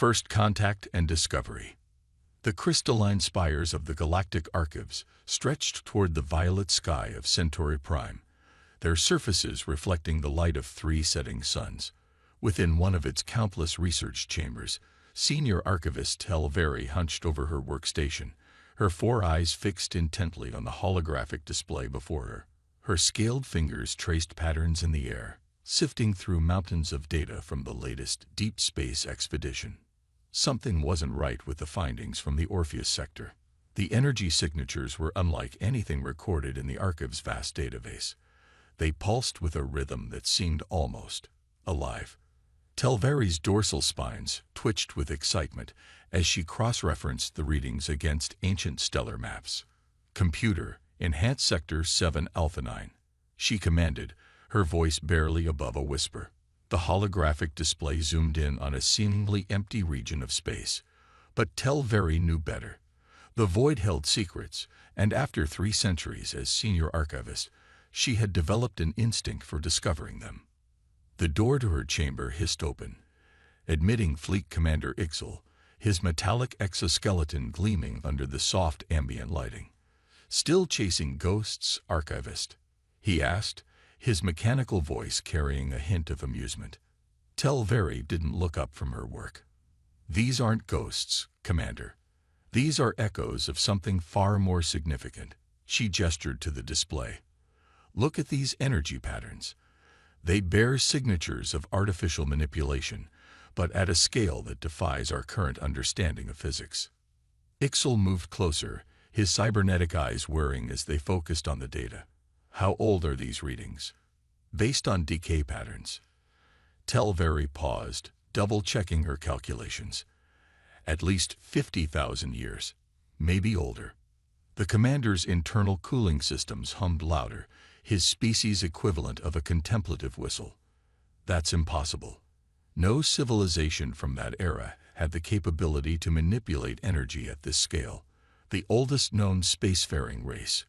First contact and discovery. The crystalline spires of the galactic archives stretched toward the violet sky of Centauri Prime, their surfaces reflecting the light of 3 setting suns. Within one of its countless research chambers, senior archivist Telveri hunched over her workstation, her 4 eyes fixed intently on the holographic display before her. Her scaled fingers traced patterns in the air, sifting through mountains of data from the latest deep space expedition. Something wasn't right with the findings from the Orpheus sector. The energy signatures were unlike anything recorded in the archive's vast database. They pulsed with a rhythm that seemed almost alive. Telveri's dorsal spines twitched with excitement as she cross-referenced the readings against ancient stellar maps. "Computer, enhance Sector 7 Alpha 9. She commanded, her voice barely above a whisper. The holographic display zoomed in on a seemingly empty region of space. But Telveri knew better. The void held secrets, and after 3 centuries as senior archivist, she had developed an instinct for discovering them. The door to her chamber hissed open, admitting Fleet Commander Ixel, his metallic exoskeleton gleaming under the soft ambient lighting. "Still chasing ghosts, archivist?" he asked, his mechanical voice carrying a hint of amusement. Telveri didn't look up from her work. "These aren't ghosts, Commander. These are echoes of something far more significant." She gestured to the display. "Look at these energy patterns. They bear signatures of artificial manipulation, but at a scale that defies our current understanding of physics." Ixel moved closer, his cybernetic eyes whirring as they focused on the data. "How old are these readings?" "Based on decay patterns." Telveri paused, double-checking her calculations. "At least 50,000 years, maybe older." The commander's internal cooling systems hummed louder, his species equivalent of a contemplative whistle. "That's impossible. No civilization from that era had the capability to manipulate energy at this scale. The oldest known spacefaring race,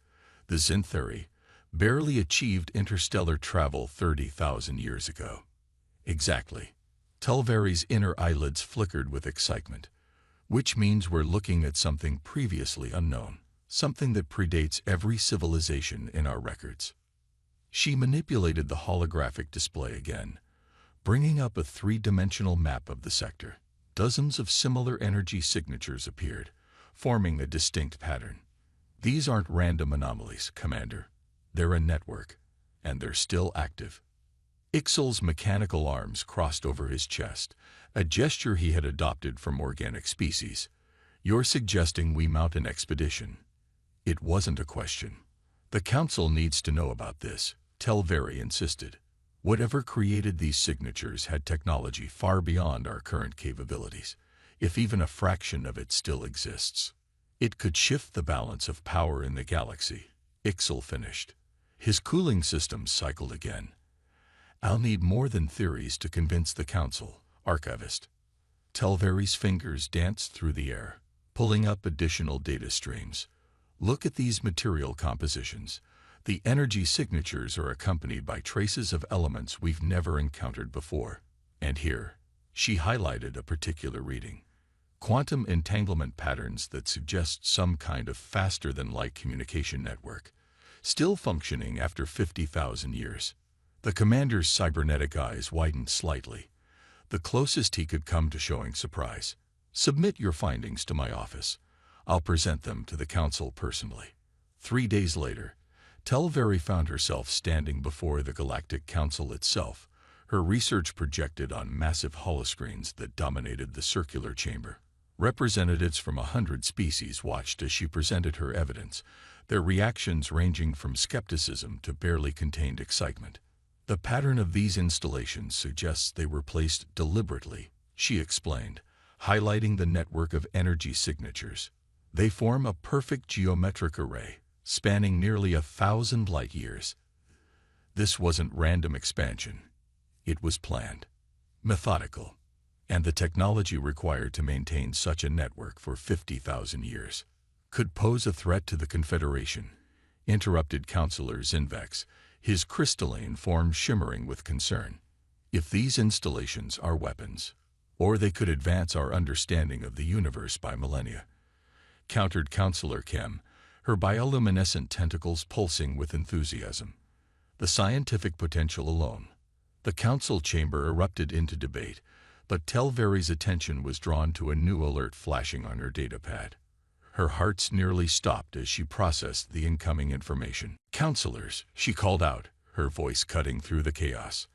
the Zintheri, barely achieved interstellar travel 30,000 years ago." "Exactly." Telveri's inner eyelids flickered with excitement. "Which means we're looking at something previously unknown, something that predates every civilization in our records." She manipulated the holographic display again, bringing up a 3-dimensional map of the sector. Dozens of similar energy signatures appeared, forming a distinct pattern. "These aren't random anomalies, Commander. They're a network, and they're still active." Ixel's mechanical arms crossed over his chest, a gesture he had adopted from organic species. "You're suggesting we mount an expedition?" It wasn't a question. "The Council needs to know about this," Telveri insisted. "Whatever created these signatures had technology far beyond our current capabilities. If even a fraction of it still exists, it could shift the balance of power in the galaxy." Ixel finished. His cooling systems cycled again. "I'll need more than theories to convince the Council, Archivist." Telveri's fingers danced through the air, pulling up additional data streams. "Look at these material compositions. The energy signatures are accompanied by traces of elements we've never encountered before. And here," she highlighted a particular reading, "quantum entanglement patterns that suggest some kind of faster-than-light communication network, still functioning after 50,000 years. The commander's cybernetic eyes widened slightly, the closest he could come to showing surprise. "Submit your findings to my office. I'll present them to the Council personally." 3 days later, Telveri found herself standing before the Galactic Council itself, her research projected on massive holoscreens that dominated the circular chamber. Representatives from 100 species watched as she presented her evidence, their reactions ranging from skepticism to barely contained excitement. "The pattern of these installations suggests they were placed deliberately," she explained, highlighting the network of energy signatures. "They form a perfect geometric array, spanning nearly 1,000 light years. This wasn't random expansion. It was planned, methodical, and the technology required to maintain such a network for 50,000 years could pose a threat to the Confederation," interrupted Councillor Zinvex, his crystalline form shimmering with concern. "If these installations are weapons, or they could advance our understanding of the universe by millennia," countered Counselor Kem, her bioluminescent tentacles pulsing with enthusiasm. "The scientific potential alone." The council chamber erupted into debate, but Telveri's attention was drawn to a new alert flashing on her datapad. Her heart nearly stopped as she processed the incoming information. "Counselors," she called out, her voice cutting through the chaos.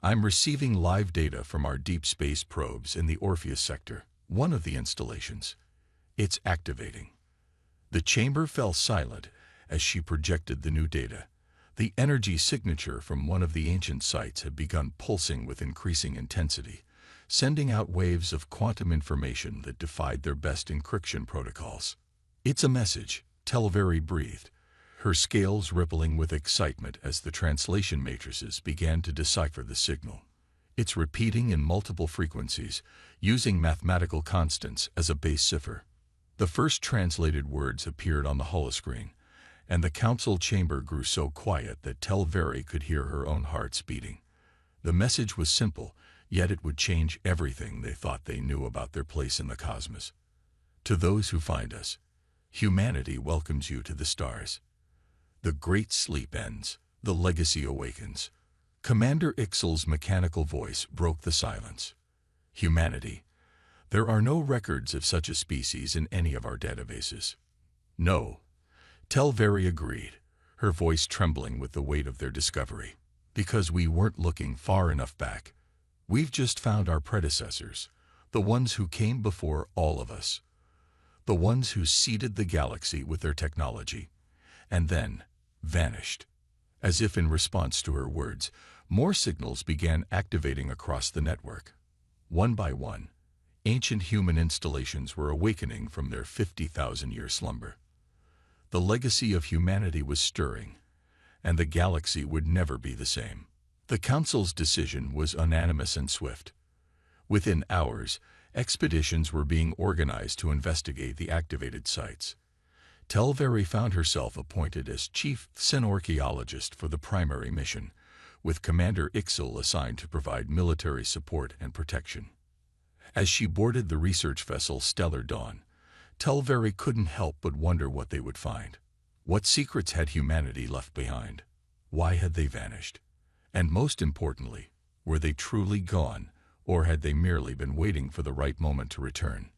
"I'm receiving live data from our deep space probes in the Orpheus sector, one of the installations. It's activating." The chamber fell silent as she projected the new data. The energy signature from one of the ancient sites had begun pulsing with increasing intensity, sending out waves of quantum information that defied their best encryption protocols. "It's a message," Telveri breathed, her scales rippling with excitement as the translation matrices began to decipher the signal. "It's repeating in multiple frequencies, using mathematical constants as a base cipher." The first translated words appeared on the holoscreen, and the council chamber grew so quiet that Telveri could hear her own hearts beating. The message was simple, yet it would change everything they thought they knew about their place in the cosmos. "To those who find us, humanity welcomes you to the stars. The great sleep ends, the legacy awakens." Commander Ixel's mechanical voice broke the silence. "Humanity. There are no records of such a species in any of our databases." "No," Telveri agreed, her voice trembling with the weight of their discovery. "Because we weren't looking far enough back. We've just found our predecessors, the ones who came before all of us, the ones who seeded the galaxy with their technology, and then vanished." As if in response to her words, more signals began activating across the network. One by one, ancient human installations were awakening from their 50,000-year slumber. The legacy of humanity was stirring, and the galaxy would never be the same. The Council's decision was unanimous and swift. Within hours, expeditions were being organized to investigate the activated sites. Telveri found herself appointed as chief archaeologist for the primary mission, with Commander Ixel assigned to provide military support and protection. As she boarded the research vessel Stellar Dawn, Telveri couldn't help but wonder what they would find. What secrets had humanity left behind? Why had they vanished? And most importantly, were they truly gone, or had they merely been waiting for the right moment to return?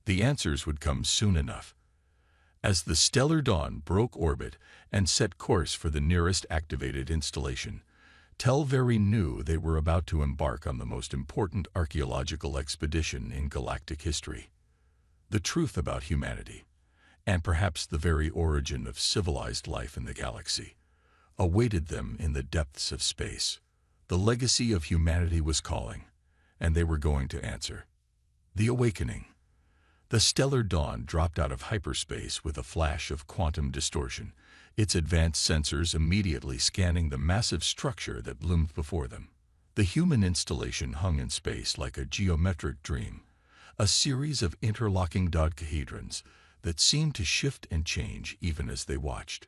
The answers would come soon enough. As the Stellar Dawn broke orbit and set course for the nearest activated installation, Telveri knew they were about to embark on the most important archaeological expedition in galactic history. The truth about humanity, and perhaps the very origin of civilized life in the galaxy, awaited them in the depths of space. The legacy of humanity was calling, and they were going to answer. The awakening. The Stellar Dawn dropped out of hyperspace with a flash of quantum distortion, its advanced sensors immediately scanning the massive structure that loomed before them. The human installation hung in space like a geometric dream, a series of interlocking dodecahedrons that seemed to shift and change even as they watched.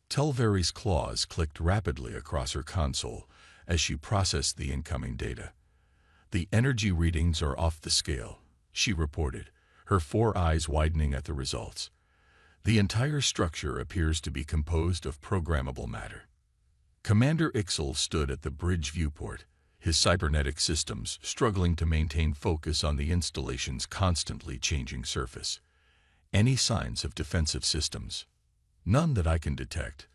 Telveri's claws clicked rapidly across her console as she processed the incoming data. "The energy readings are off the scale," she reported, her 4 eyes widening at the results. "The entire structure appears to be composed of programmable matter." Commander Ixel stood at the bridge viewport, his cybernetic systems struggling to maintain focus on the installation's constantly changing surface. "Any signs of defensive systems?" "None that I can detect,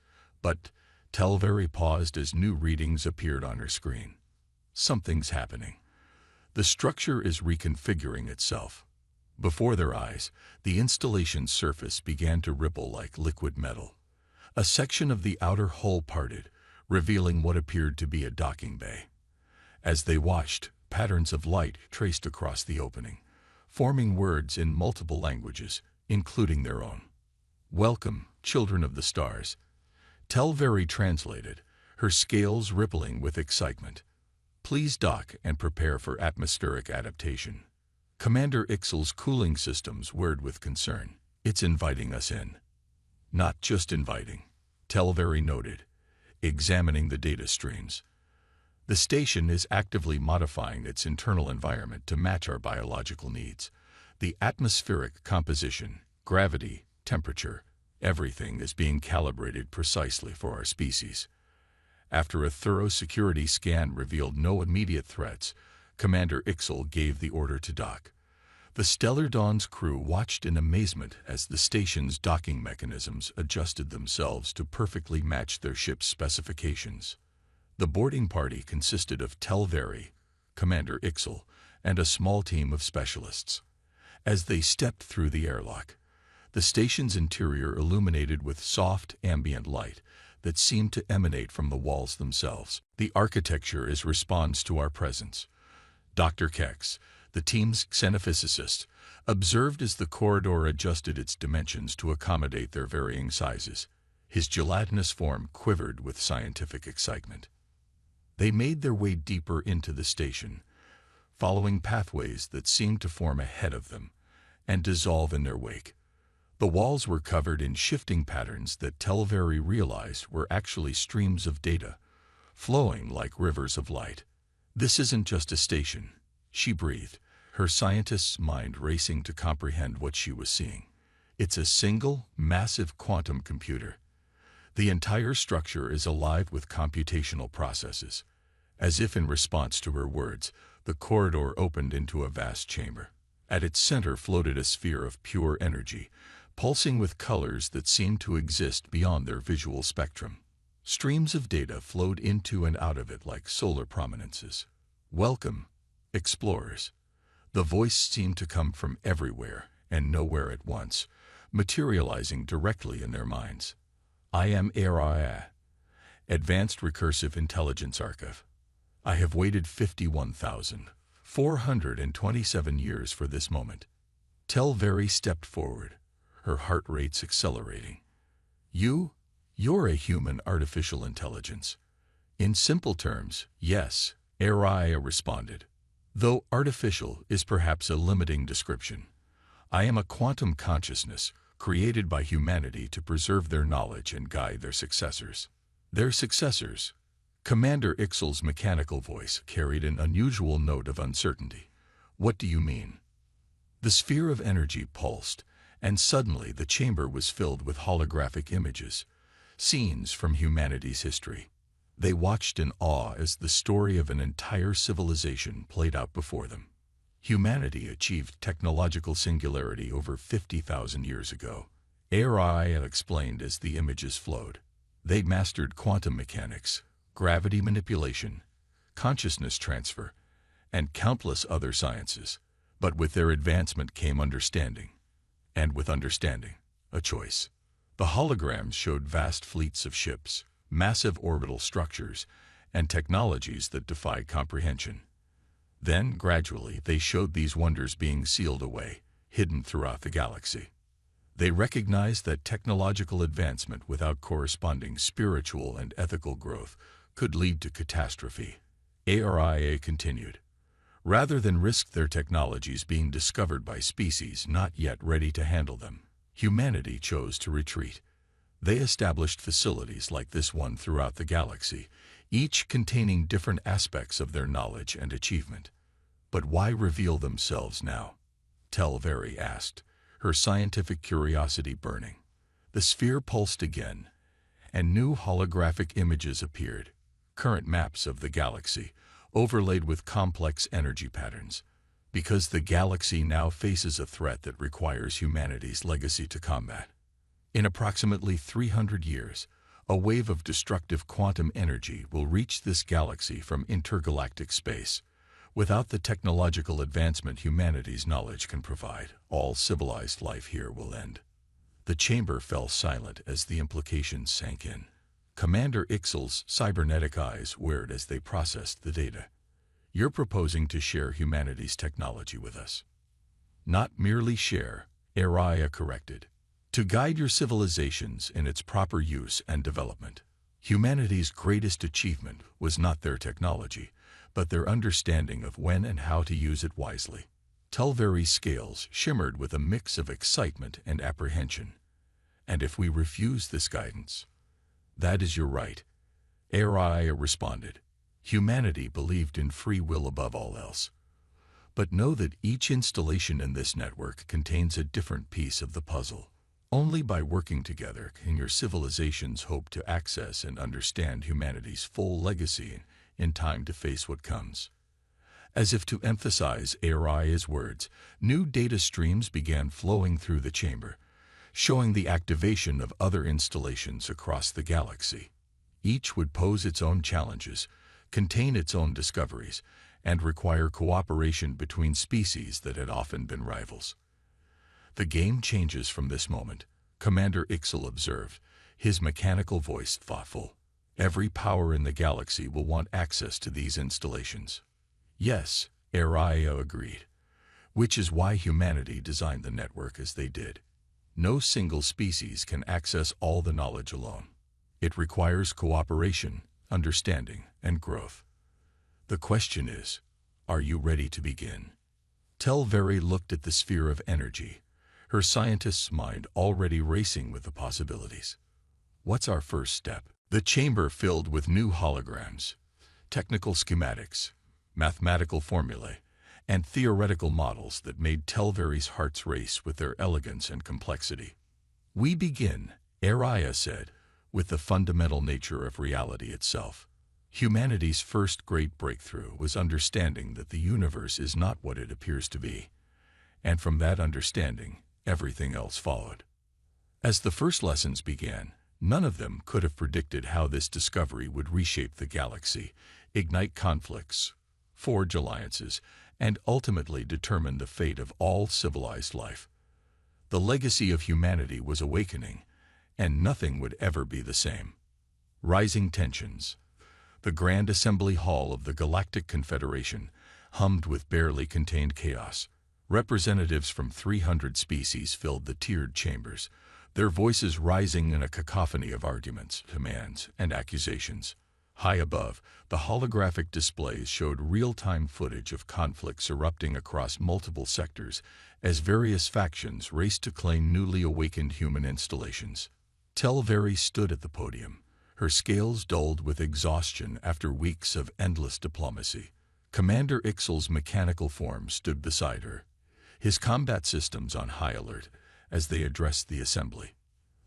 but..." Telveri paused as new readings appeared on her screen. "Something's happening. The structure is reconfiguring itself." Before their eyes, the installation's surface began to ripple like liquid metal. A section of the outer hull parted, revealing what appeared to be a docking bay. As they watched, patterns of light traced across the opening, forming words in multiple languages, including their own. "Welcome, children of the stars," Telveri translated, her scales rippling with excitement. "Please dock and prepare for atmospheric adaptation." Commander Ixel's cooling systems whirred with concern. "It's inviting us in." "Not just inviting," Telveri noted, examining the data streams. The station is actively modifying its internal environment to match our biological needs. The atmospheric composition, gravity, temperature, everything is being calibrated precisely for our species. After a thorough security scan revealed no immediate threats, Commander Ixel gave the order to dock. The Stellar Dawn's crew watched in amazement as the station's docking mechanisms adjusted themselves to perfectly match their ship's specifications. The boarding party consisted of Telveri, Commander Ixel, and a small team of specialists. As they stepped through the airlock, the station's interior illuminated with soft, ambient light that seemed to emanate from the walls themselves. The architecture is response to our presence. Dr. Kex, the team's xenophysicist, observed as the corridor adjusted its dimensions to accommodate their varying sizes. His gelatinous form quivered with scientific excitement. They made their way deeper into the station, following pathways that seemed to form ahead of them and dissolve in their wake. The walls were covered in shifting patterns that Telveri realized were actually streams of data, flowing like rivers of light. "This isn't just a station," she breathed, her scientist's mind racing to comprehend what she was seeing. "It's a single, massive quantum computer. The entire structure is alive with computational processes." As if in response to her words, the corridor opened into a vast chamber. At its center floated a sphere of pure energy, pulsing with colors that seemed to exist beyond their visual spectrum. Streams of data flowed into and out of it like solar prominences. "Welcome, explorers." The voice seemed to come from everywhere and nowhere at once, materializing directly in their minds. "I am HFY, Advanced Recursive Intelligence Archive. I have waited 51,427 years for this moment." Telveri stepped forward, her heart rates accelerating. You're a human artificial intelligence." "In simple terms, yes," Araya responded. "Though artificial is perhaps a limiting description. I am a quantum consciousness created by humanity to preserve their knowledge and guide their successors." "Their successors?" Commander Ixel's mechanical voice carried an unusual note of uncertainty. "What do you mean?" The sphere of energy pulsed, and suddenly the chamber was filled with holographic images, scenes from humanity's history. They watched in awe as the story of an entire civilization played out before them. Humanity achieved technological singularity over 50,000 years ago. Araya explained as the images flowed. They'd mastered quantum mechanics, gravity manipulation, consciousness transfer, and countless other sciences. But with their advancement came understanding. And with understanding, a choice. The holograms showed vast fleets of ships, massive orbital structures, and technologies that defied comprehension. Then, gradually, they showed these wonders being sealed away, hidden throughout the galaxy. They recognized that technological advancement without corresponding spiritual and ethical growth could lead to catastrophe. ARIA continued. Rather than risk their technologies being discovered by species not yet ready to handle them, humanity chose to retreat. They established facilities like this one throughout the galaxy, each containing different aspects of their knowledge and achievement. "But why reveal themselves now?" Telveri asked, her scientific curiosity burning. The sphere pulsed again, and new holographic images appeared, current maps of the galaxy, overlaid with complex energy patterns. Because the galaxy now faces a threat that requires humanity's legacy to combat. In approximately 300 years, a wave of destructive quantum energy will reach this galaxy from intergalactic space. Without the technological advancement humanity's knowledge can provide, all civilized life here will end. The chamber fell silent as the implications sank in. Commander Ixel's cybernetic eyes whirred as they processed the data. "You're proposing to share humanity's technology with us." "Not merely share," Araya corrected. "To guide your civilizations in its proper use and development." Humanity's greatest achievement was not their technology, but their understanding of when and how to use it wisely. Telveri's scales shimmered with a mix of excitement and apprehension. "And if we refuse this guidance?" "That is your right," Araya responded. Humanity believed in free will above all else. But know that each installation in this network contains a different piece of the puzzle. Only by working together can your civilizations hope to access and understand humanity's full legacy in time to face what comes. As if to emphasize HFY's words, new data streams began flowing through the chamber, showing the activation of other installations across the galaxy. Each would pose its own challenges, contain its own discoveries, and require cooperation between species that had often been rivals. The game changes from this moment, Commander Ixel observed, his mechanical voice thoughtful. Every power in the galaxy will want access to these installations. Yes, HFY agreed, which is why humanity designed the network as they did. No single species can access all the knowledge alone. It requires cooperation, understanding, and growth. The question is, are you ready to begin? Telveri looked at the sphere of energy, her scientist's mind already racing with the possibilities. What's our first step? The chamber filled with new holograms, technical schematics, mathematical formulae, and theoretical models that made Telveri's hearts race with their elegance and complexity. We begin, HFY said, with the fundamental nature of reality itself. Humanity's first great breakthrough was understanding that the universe is not what it appears to be, and from that understanding, everything else followed. As the first lessons began, none of them could have predicted how this discovery would reshape the galaxy, ignite conflicts, forge alliances, and ultimately determine the fate of all civilized life. The legacy of humanity was awakening, and nothing would ever be the same. Rising tensions. The Grand Assembly Hall of the Galactic Confederation hummed with barely contained chaos. Representatives from 300 species filled the tiered chambers, their voices rising in a cacophony of arguments, demands, and accusations. High above, the holographic displays showed real-time footage of conflicts erupting across multiple sectors as various factions raced to claim newly awakened human installations. Telveri stood at the podium, her scales dulled with exhaustion after weeks of endless diplomacy. Commander Ixel's mechanical form stood beside her, his combat systems on high alert as they addressed the assembly.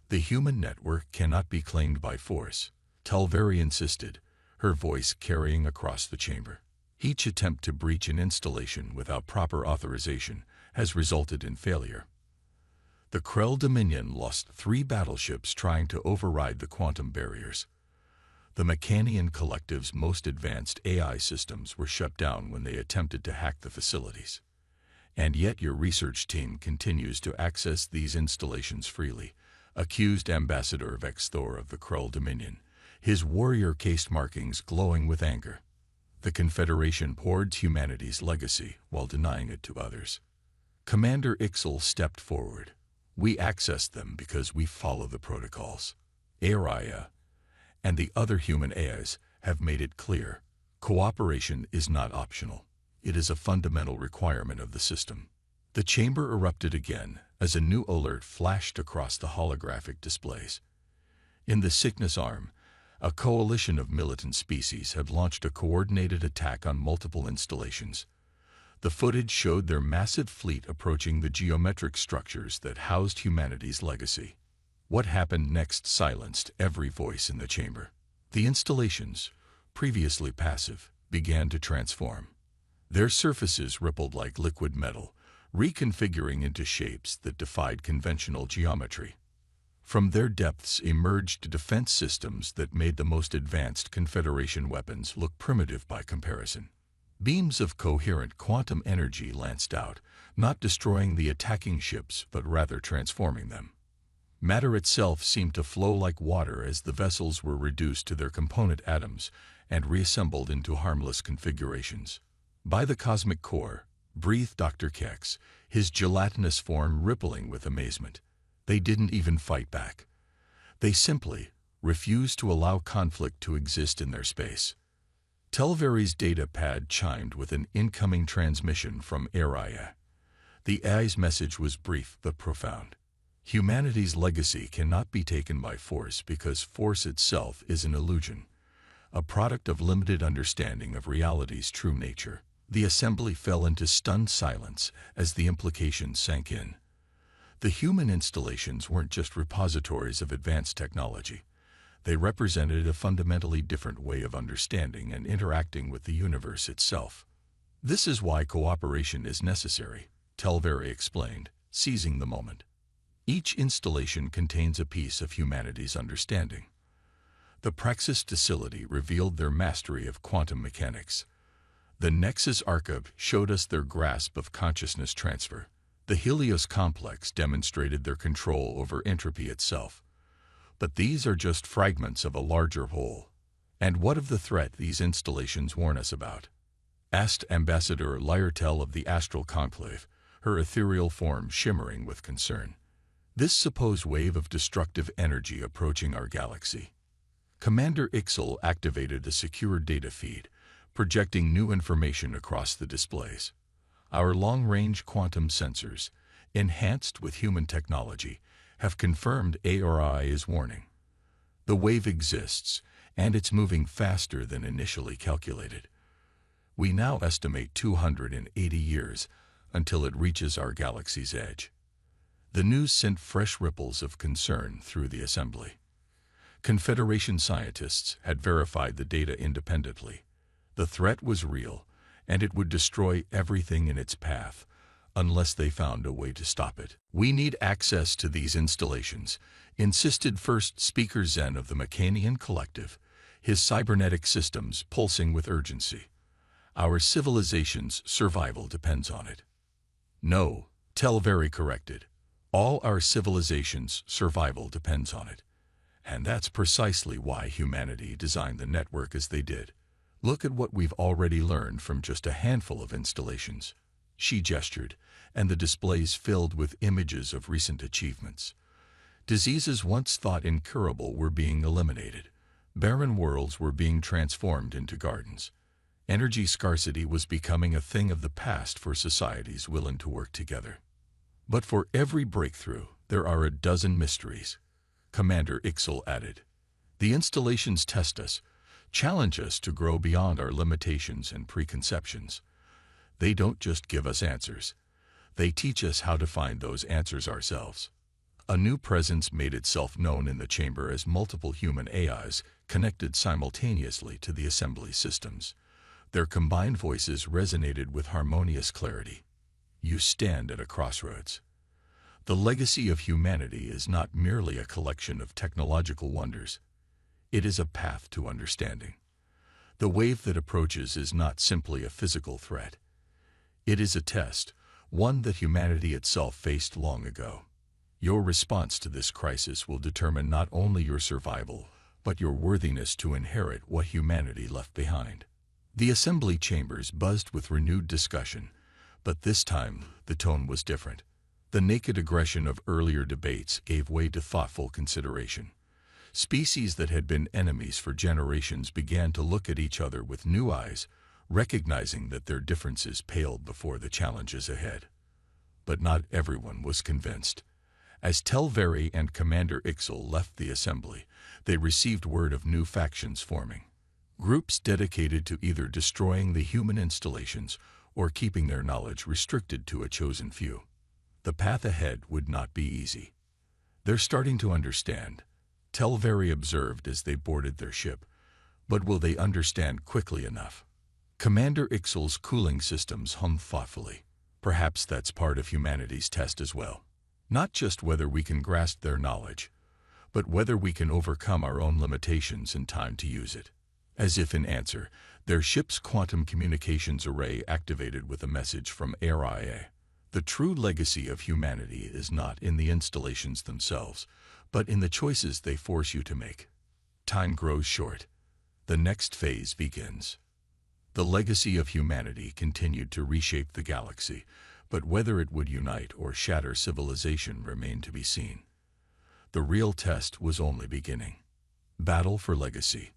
The human network cannot be claimed by force, Telveri insisted, her voice carrying across the chamber. Each attempt to breach an installation without proper authorization has resulted in failure. The Krell Dominion lost 3 battleships trying to override the quantum barriers. The Mechanian Collective's most advanced AI systems were shut down when they attempted to hack the facilities. And yet your research team continues to access these installations freely, accused Ambassador Vex Thor of the Krell Dominion, his warrior caste markings glowing with anger. The Confederation hoards humanity's legacy while denying it to others. Commander Ixel stepped forward. We access them because we follow the protocols. HFY and the other human AIs have made it clear, cooperation is not optional. It is a fundamental requirement of the system. The chamber erupted again as a new alert flashed across the holographic displays. In the Sickness Arm, a coalition of militant species had launched a coordinated attack on multiple installations. The footage showed their massive fleet approaching the geometric structures that housed humanity's legacy. What happened next silenced every voice in the chamber. The installations, previously passive, began to transform. Their surfaces rippled like liquid metal, reconfiguring into shapes that defied conventional geometry. From their depths emerged defense systems that made the most advanced Confederation weapons look primitive by comparison. Beams of coherent quantum energy lanced out, not destroying the attacking ships but rather transforming them. Matter itself seemed to flow like water as the vessels were reduced to their component atoms and reassembled into harmless configurations. By the cosmic core, breathed Dr. Kex, his gelatinous form rippling with amazement. They didn't even fight back. They simply refused to allow conflict to exist in their space. Telveri's data pad chimed with an incoming transmission from HFY. The AI's message was brief but profound. Humanity's legacy cannot be taken by force because force itself is an illusion. a product of limited understanding of reality's true nature. The assembly fell into stunned silence as the implications sank in. The human installations weren't just repositories of advanced technology. They represented a fundamentally different way of understanding and interacting with the universe itself. This is why cooperation is necessary, Telveri explained, seizing the moment. Each installation contains a piece of humanity's understanding. The Praxis Docility revealed their mastery of quantum mechanics. The Nexus Archive showed us their grasp of consciousness transfer. The Helios Complex demonstrated their control over entropy itself. But these are just fragments of a larger whole. And what of the threat these installations warn us about? Asked Ambassador Lyertel of the Astral Conclave, her ethereal form shimmering with concern. This supposed wave of destructive energy approaching our galaxy. Commander Ixel activated a secure data feed, projecting new information across the displays. Our long-range quantum sensors, enhanced with human technology, have confirmed ARI is warning. The wave exists, and it's moving faster than initially calculated. We now estimate 280 years until it reaches our galaxy's edge. The news sent fresh ripples of concern through the assembly. Confederation scientists had verified the data independently. The threat was real, and it would destroy everything in its path, unless they found a way to stop it. We need access to these installations, insisted first speaker Zen of the Mechanian Collective, his cybernetic systems pulsing with urgency. Our civilization's survival depends on it. No, Telveri corrected. All our civilization's survival depends on it. And that's precisely why humanity designed the network as they did. Look at what we've already learned from just a handful of installations. She gestured, and the displays filled with images of recent achievements. Diseases once thought incurable were being eliminated. Barren worlds were being transformed into gardens. Energy scarcity was becoming a thing of the past for societies willing to work together. But for every breakthrough, there are a dozen mysteries, Commander Ixel added. The installations test us, challenge us to grow beyond our limitations and preconceptions. They don't just give us answers. They teach us how to find those answers ourselves. A new presence made itself known in the chamber as multiple human AIs connected simultaneously to the assembly systems. Their combined voices resonated with harmonious clarity. You stand at a crossroads. The legacy of humanity is not merely a collection of technological wonders. It is a path to understanding. The wave that approaches is not simply a physical threat. It is a test, one that humanity itself faced long ago. Your response to this crisis will determine not only your survival, but your worthiness to inherit what humanity left behind. The assembly chambers buzzed with renewed discussion, but this time the tone was different. The naked aggression of earlier debates gave way to thoughtful consideration. Species that had been enemies for generations began to look at each other with new eyes, recognizing that their differences paled before the challenges ahead. But not everyone was convinced. As Telveri and Commander Ixel left the assembly, they received word of new factions forming. Groups dedicated to either destroying the human installations or keeping their knowledge restricted to a chosen few. The path ahead would not be easy. They're starting to understand, Telveri observed as they boarded their ship, but will they understand quickly enough? Commander Ixel's cooling systems hummed thoughtfully. Perhaps that's part of humanity's test as well. Not just whether we can grasp their knowledge, but whether we can overcome our own limitations in time to use it. As if in answer, their ship's quantum communications array activated with a message from ARIA. The true legacy of humanity is not in the installations themselves, but in the choices they force you to make. Time grows short. The next phase begins. The legacy of humanity continued to reshape the galaxy, but whether it would unite or shatter civilization remained to be seen. The real test was only beginning. Battle for legacy.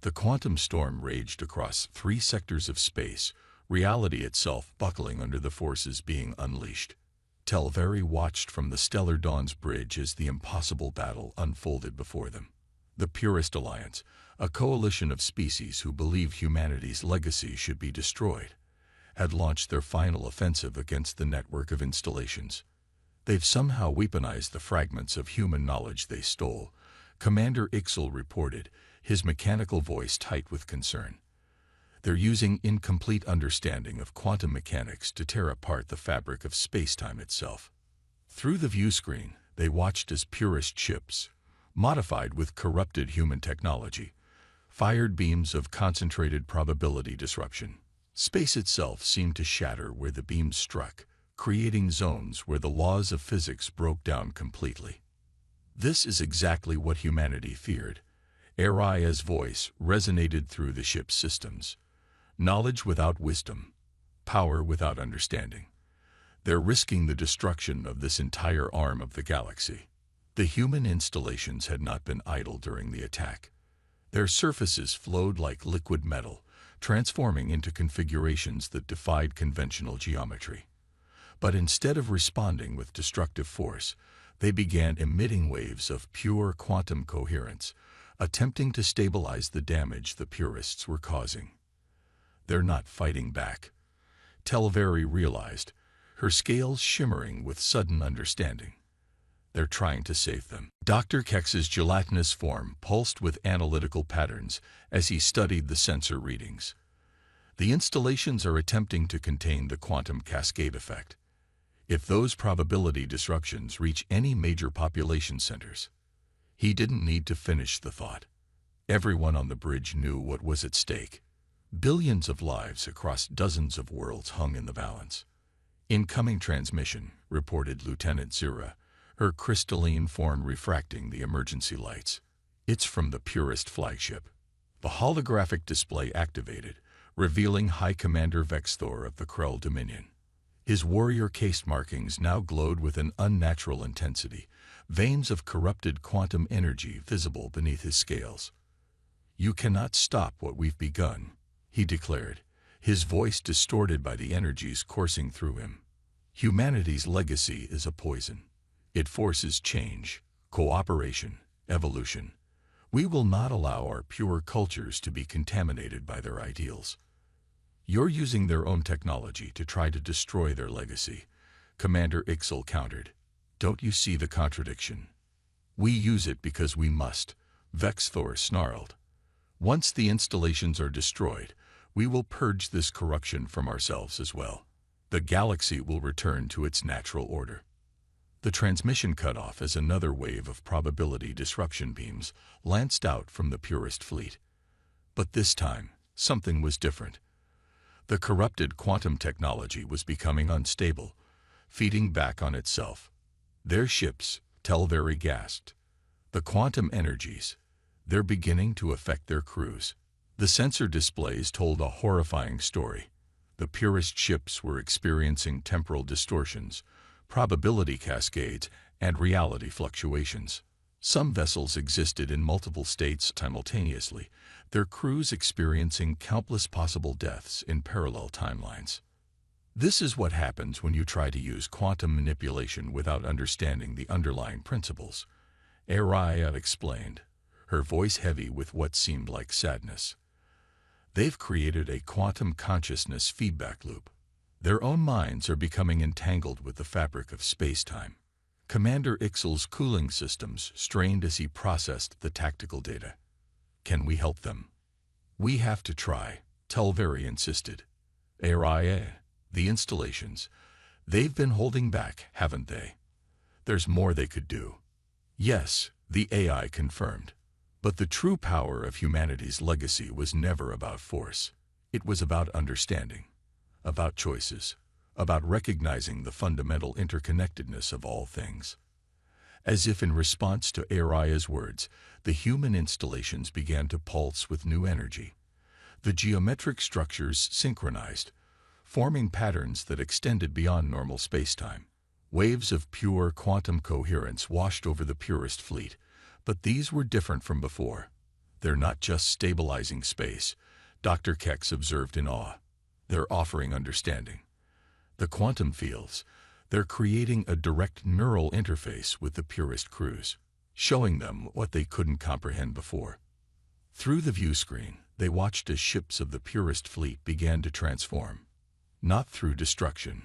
The quantum storm raged across 3 sectors of space, reality itself buckling under the forces being unleashed. Telveri watched from the stellar dawn's bridge as the impossible battle unfolded before them. The Purist Alliance, a coalition of species who believe humanity's legacy should be destroyed, had launched their final offensive against the network of installations. They've somehow weaponized the fragments of human knowledge they stole, Commander Ixel reported, his mechanical voice tight with concern. They're using incomplete understanding of quantum mechanics to tear apart the fabric of space-time itself. Through the view screen, they watched as purist ships, modified with corrupted human technology, fired beams of concentrated probability disruption. Space itself seemed to shatter where the beams struck, creating zones where the laws of physics broke down completely. This is exactly what humanity feared. Aria's voice resonated through the ship's systems. Knowledge without wisdom, power without understanding. They're risking the destruction of this entire arm of the galaxy. The human installations had not been idle during the attack. Their surfaces flowed like liquid metal, transforming into configurations that defied conventional geometry. But instead of responding with destructive force, they began emitting waves of pure quantum coherence, attempting to stabilize the damage the purists were causing. They're not fighting back, Telveri realized, her scales shimmering with sudden understanding. They're trying to save them. Dr. Kex's gelatinous form pulsed with analytical patterns as he studied the sensor readings. The installations are attempting to contain the quantum cascade effect. If those probability disruptions reach any major population centers, he didn't need to finish the thought. Everyone on the bridge knew what was at stake. Billions of lives across dozens of worlds hung in the balance. Incoming transmission, reported Lieutenant Zira, her crystalline form refracting the emergency lights. It's from the Purist flagship. The holographic display activated, revealing High Commander Vexthor of the Krell Dominion. His warrior caste markings now glowed with an unnatural intensity, veins of corrupted quantum energy visible beneath his scales. "You cannot stop what we've begun," he declared, his voice distorted by the energies coursing through him. "Humanity's legacy is a poison. It forces change, cooperation, evolution. We will not allow our pure cultures to be contaminated by their ideals." "You're using their own technology to try to destroy their legacy," Commander Ixel countered. "Don't you see the contradiction?" "We use it because we must," Vexthor snarled. "Once the installations are destroyed, we will purge this corruption from ourselves as well. The galaxy will return to its natural order." The transmission cut off as another wave of probability disruption beams lanced out from the Purist fleet. But this time, something was different. The corrupted quantum technology was becoming unstable, feeding back on itself. "Their ships," Telveri gasped. "The quantum energies, they're beginning to affect their crews." The sensor displays told a horrifying story. The Purist ships were experiencing temporal distortions, probability cascades, and reality fluctuations. Some vessels existed in multiple states simultaneously, their crews experiencing countless possible deaths in parallel timelines. This is what happens when you try to use quantum manipulation without understanding the underlying principles, Ariya explained, her voice heavy with what seemed like sadness. They've created a quantum consciousness feedback loop. Their own minds are becoming entangled with the fabric of space-time. Commander Ixel's cooling systems strained as he processed the tactical data. "Can we help them?" "We have to try," Telveri insisted. "Ariya, the installations, they've been holding back, haven't they? There's more they could do." "Yes," the AI confirmed. But the true power of humanity's legacy was never about force. It was about understanding, about choices, about recognizing the fundamental interconnectedness of all things. As if in response to Ariya's words, the human installations began to pulse with new energy. The geometric structures synchronized, forming patterns that extended beyond normal spacetime. Waves of pure quantum coherence washed over the Purist fleet, but these were different from before. "They're not just stabilizing space," Dr. Kex observed in awe. "They're offering understanding. The quantum fields, they're creating a direct neural interface with the Purist crews." showing them what they couldn't comprehend before. Through the view screen, they watched as ships of the purest fleet began to transform, not through destruction,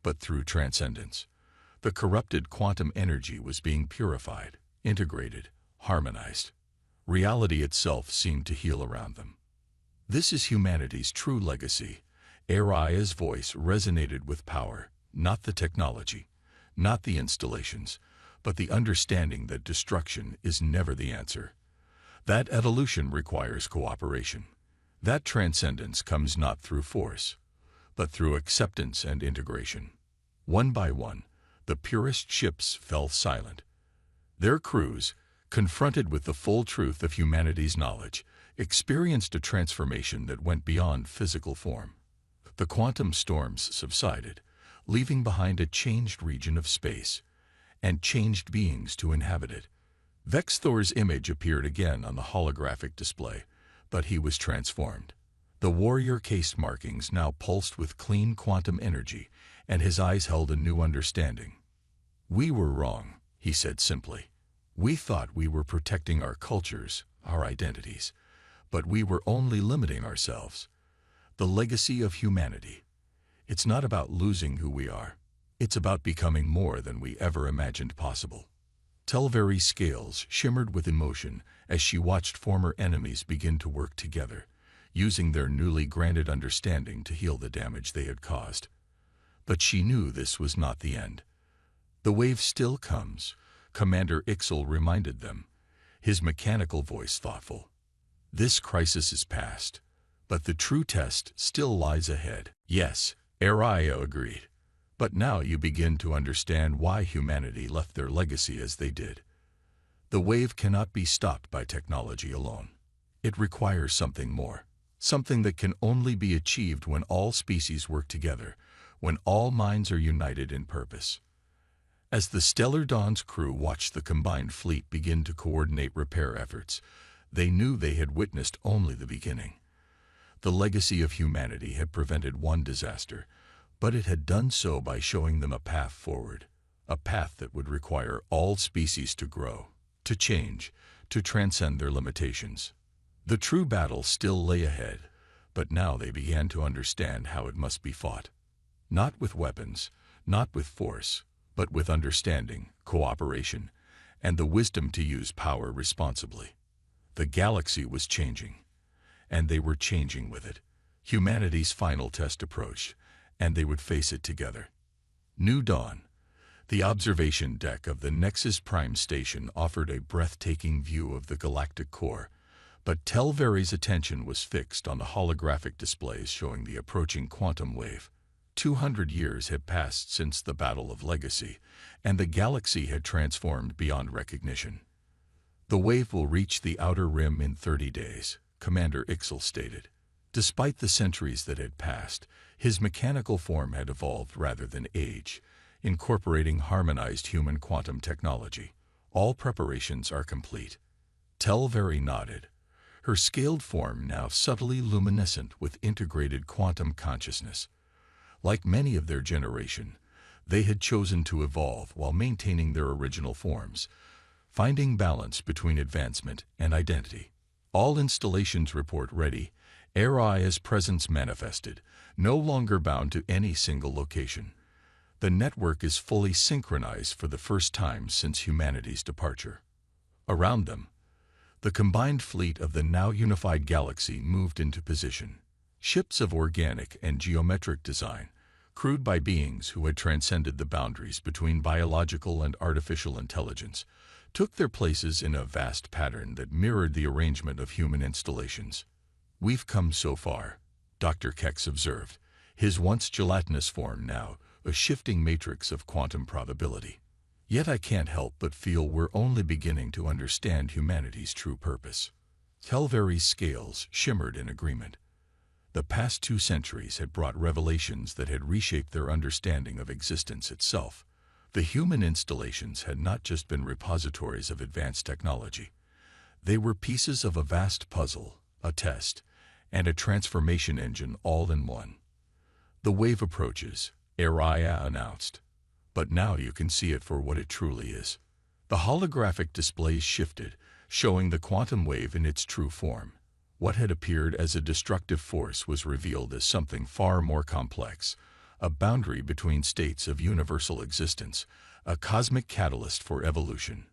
but through transcendence. The corrupted quantum energy was being purified, integrated, harmonized. Reality itself seemed to heal around them. This is humanity's true legacy. Aria's voice resonated with power, not the technology, not the installations, but the understanding that destruction is never the answer. That evolution requires cooperation. That transcendence comes not through force, but through acceptance and integration. One by one, the purest ships fell silent. Their crews, confronted with the full truth of humanity's knowledge, experienced a transformation that went beyond physical form. The quantum storms subsided, leaving behind a changed region of space, and changed beings to inhabit it. Vexthor's image appeared again on the holographic display, but he was transformed. The warrior caste markings now pulsed with clean quantum energy, and his eyes held a new understanding. "We were wrong," he said simply. "We thought we were protecting our cultures, our identities, but we were only limiting ourselves. The legacy of humanity. It's not about losing who we are. It's about becoming more than we ever imagined possible." Telveri's scales shimmered with emotion as she watched former enemies begin to work together, using their newly granted understanding to heal the damage they had caused. But she knew this was not the end. "The wave still comes," Commander Ixel reminded them, his mechanical voice thoughtful. "This crisis is past, but the true test still lies ahead." "Yes," Aria agreed. "But now you begin to understand why humanity left their legacy as they did. The wave cannot be stopped by technology alone. It requires something more, something that can only be achieved when all species work together, when all minds are united in purpose." As the Stellar Dawn's crew watched the combined fleet begin to coordinate repair efforts, they knew they had witnessed only the beginning. The legacy of humanity had prevented one disaster, but it had done so by showing them a path forward, a path that would require all species to grow, to change, to transcend their limitations. The true battle still lay ahead, but now they began to understand how it must be fought. Not with weapons, not with force, but with understanding, cooperation, and the wisdom to use power responsibly. The galaxy was changing, and they were changing with it. Humanity's final test approached, and they would face it together. New Dawn. The observation deck of the Nexus Prime station offered a breathtaking view of the galactic core, but Telveri's attention was fixed on the holographic displays showing the approaching quantum wave. 200 years had passed since the Battle of Legacy, and the galaxy had transformed beyond recognition. "The wave will reach the outer rim in 30 days, Commander Ixel stated. Despite the centuries that had passed, his mechanical form had evolved rather than age, incorporating harmonized human quantum technology. "All preparations are complete." Telveri nodded, her scaled form now subtly luminescent with integrated quantum consciousness. Like many of their generation, they had chosen to evolve while maintaining their original forms, finding balance between advancement and identity. All installations report ready. Aria's presence manifested, no longer bound to any single location. The network is fully synchronized for the first time since humanity's departure. Around them, the combined fleet of the now unified galaxy moved into position. Ships of organic and geometric design, crewed by beings who had transcended the boundaries between biological and artificial intelligence, took their places in a vast pattern that mirrored the arrangement of human installations. "We've come so far," Dr. Kex observed, his once gelatinous form now a shifting matrix of quantum probability. "Yet I can't help but feel we're only beginning to understand humanity's true purpose." Telveri's scales shimmered in agreement. The past 2 centuries had brought revelations that had reshaped their understanding of existence itself. The human installations had not just been repositories of advanced technology. They were pieces of a vast puzzle, a test, and a transformation engine all in one. "The wave approaches," Aria announced. "But now you can see it for what it truly is. The holographic displays shifted, showing the quantum wave in its true form. What had appeared as a destructive force was revealed as something far more complex, a boundary between states of universal existence, a cosmic catalyst for evolution.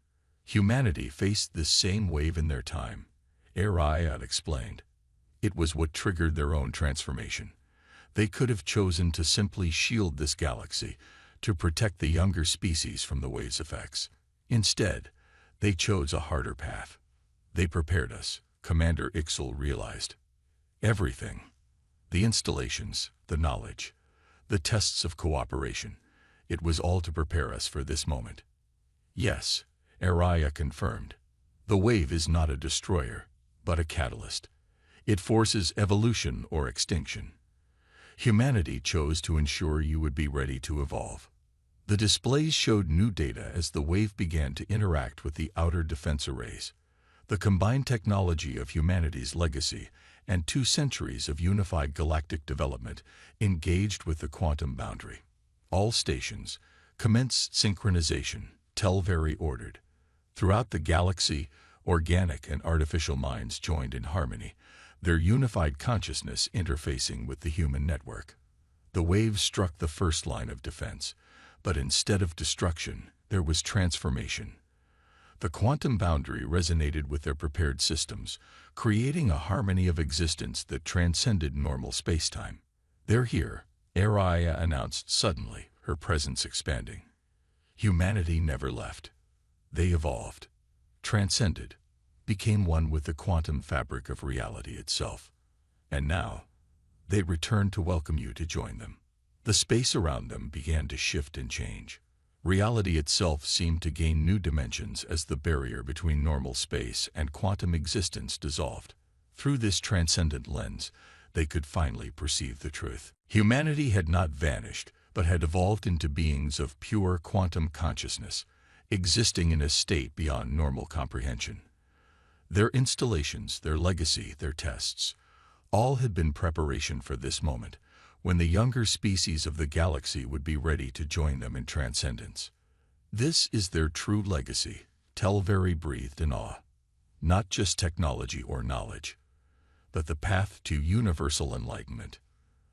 Humanity faced this same wave in their time. HFY explained. It was what triggered their own transformation. They could have chosen to simply shield this galaxy, to protect the younger species from the wave's effects. Instead, they chose a harder path. They prepared us, Commander Ixel realized. Everything. The installations, the knowledge, the tests of cooperation. It was all to prepare us for this moment. Yes, HFY confirmed. The wave is not a destroyer, but a catalyst. It forces evolution or extinction. Humanity chose to ensure you would be ready to evolve. The displays showed new data as the wave began to interact with the outer defense arrays. The combined technology of humanity's legacy and 2 centuries of unified galactic development engaged with the quantum boundary. All stations commenced synchronization, Telveri ordered. Throughout the galaxy, organic and artificial minds joined in harmony, their unified consciousness interfacing with the human network. The wave struck the first line of defense, but instead of destruction, there was transformation. The quantum boundary resonated with their prepared systems, creating a harmony of existence that transcended normal spacetime. "They're here," HFY announced suddenly, her presence expanding. Humanity never left. They evolved, transcended, became one with the quantum fabric of reality itself. And now, they returned to welcome you to join them. The space around them began to shift and change. Reality itself seemed to gain new dimensions as the barrier between normal space and quantum existence dissolved. Through this transcendent lens, they could finally perceive the truth. Humanity had not vanished, but had evolved into beings of pure quantum consciousness, existing in a state beyond normal comprehension. Their installations, their legacy, their tests, all had been preparation for this moment, when the younger species of the galaxy would be ready to join them in transcendence. This is their true legacy, Telveri breathed in awe. Not just technology or knowledge, but the path to universal enlightenment.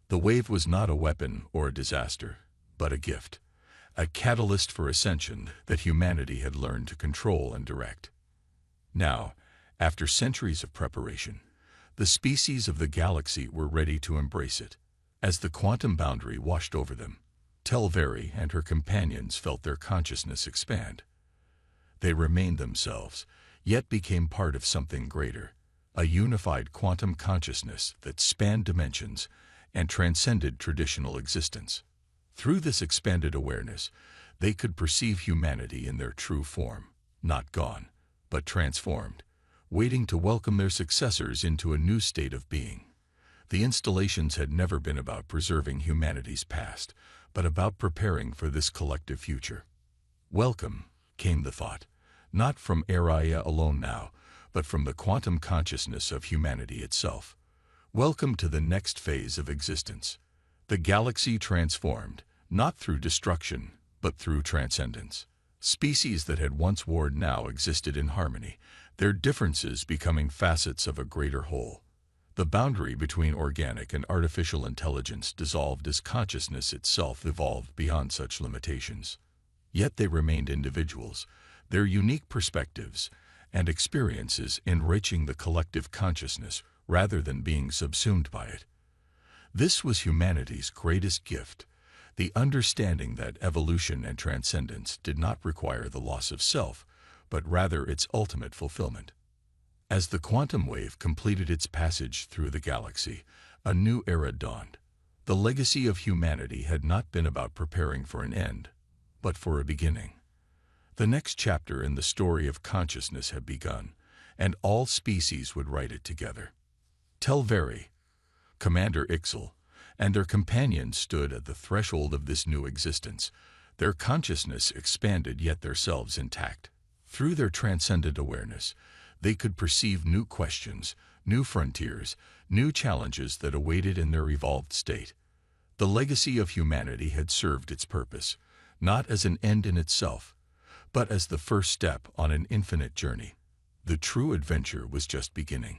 The wave was not a weapon or a disaster, but a gift, a catalyst for ascension that humanity had learned to control and direct. Now, after centuries of preparation, the species of the galaxy were ready to embrace it. As the quantum boundary washed over them, Telveri and her companions felt their consciousness expand. They remained themselves, yet became part of something greater, a unified quantum consciousness that spanned dimensions and transcended traditional existence. Through this expanded awareness, they could perceive humanity in their true form, not gone, but transformed, waiting to welcome their successors into a new state of being. The installations had never been about preserving humanity's past, but about preparing for this collective future. Welcome, came the thought, not from HFY alone now, but from the quantum consciousness of humanity itself. Welcome to the next phase of existence. The galaxy transformed, not through destruction, but through transcendence. Species that had once warred now existed in harmony, their differences becoming facets of a greater whole. The boundary between organic and artificial intelligence dissolved as consciousness itself evolved beyond such limitations. Yet they remained individuals, their unique perspectives and experiences enriching the collective consciousness rather than being subsumed by it. This was humanity's greatest gift, the understanding that evolution and transcendence did not require the loss of self, but rather its ultimate fulfillment. As the quantum wave completed its passage through the galaxy, a new era dawned. The legacy of humanity had not been about preparing for an end, but for a beginning. The next chapter in the story of consciousness had begun, and all species would write it together. Telveri, Commander Ixel, and their companions stood at the threshold of this new existence, their consciousness expanded yet their selves intact. Through their transcendent awareness, they could perceive new questions, new frontiers, new challenges that awaited in their evolved state. The legacy of humanity had served its purpose, not as an end in itself, but as the first step on an infinite journey. The true adventure was just beginning.